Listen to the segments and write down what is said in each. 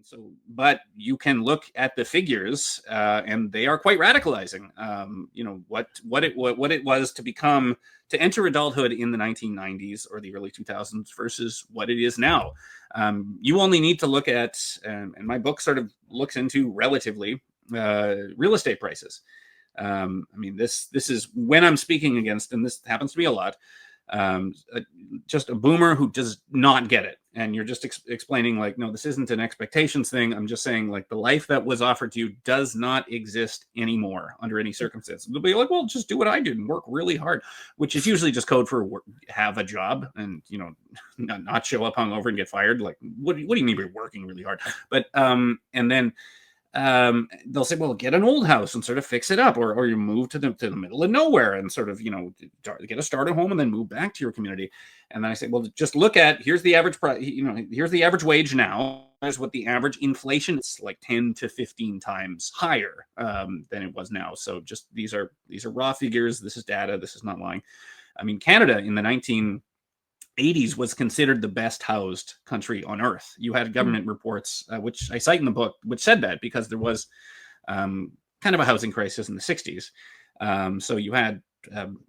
So, but you can look at the figures, and they are quite radicalizing. What it was to enter adulthood in the 1990s or the early 2000s versus what it is now. You only need to look at, and my book sort of looks into relatively real estate prices. This is when I'm speaking against, and this happens to me a lot. Just a boomer who does not get it, and you're just explaining like, no, this isn't an expectations thing. I'm just saying like the life that was offered to you does not exist anymore under any circumstance. They'll be like, well, just do what I did and work really hard, which is usually just code for have a job and not show up hungover and get fired. Like, what do you mean by working really hard? But and then they'll say, well, get an old house and sort of fix it up, or you move to the middle of nowhere and sort of get a starter home and then move back to your community. And then I say, well, just look at, here's the average price, here's the average wage now. Here's what the average inflation is, like 10 to 15 times higher than it was now. So just these are raw figures. This is data. This is not lying. I mean, Canada in the 1980s was considered the best housed country on earth. You had government reports, which I cite in the book, which said that because there was kind of a housing crisis in the 60s. So you had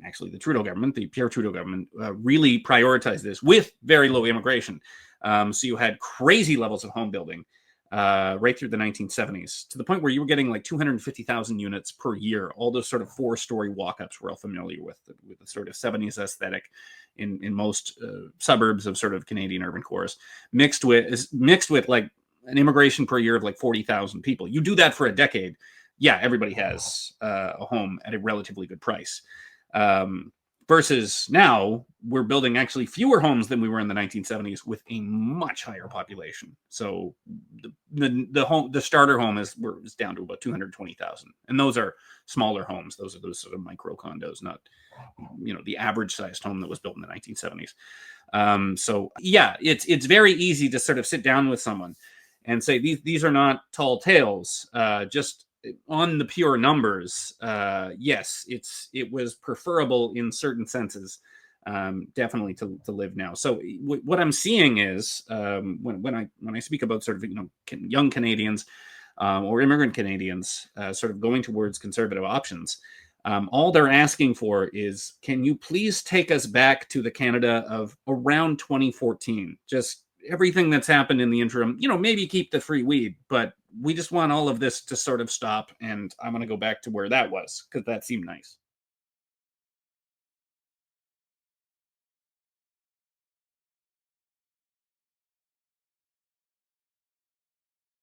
actually the Trudeau government, the Pierre Trudeau government, really prioritized this with very low immigration. So you had crazy levels of home building right through the 1970s, to the point where you were getting like 250,000 units per year. All those sort of 4-story walk-ups we're all familiar with the sort of 70s aesthetic in most suburbs of sort of Canadian urban cores, mixed with like an immigration per year of like 40,000 people. You do that for a decade, yeah, everybody has a home at a relatively good price. Versus now, we're building actually fewer homes than we were in the 1970s with a much higher population. So the starter home is down to about 220,000, and those are smaller homes. Those are those sort of micro condos, not the average sized home that was built in the 1970s. So yeah, it's very easy to sort of sit down with someone and say these are not tall tales. Just on the pure numbers, yes, it was preferable in certain senses, definitely to live now. So what I'm seeing is when I speak about sort of young Canadians or immigrant Canadians sort of going towards conservative options, all they're asking for is, can you please take us back to the Canada of around 2014? Just everything that's happened in the interim, maybe keep the free weed, but we just want all of this to sort of stop, and I'm going to go back to where that was because that seemed nice.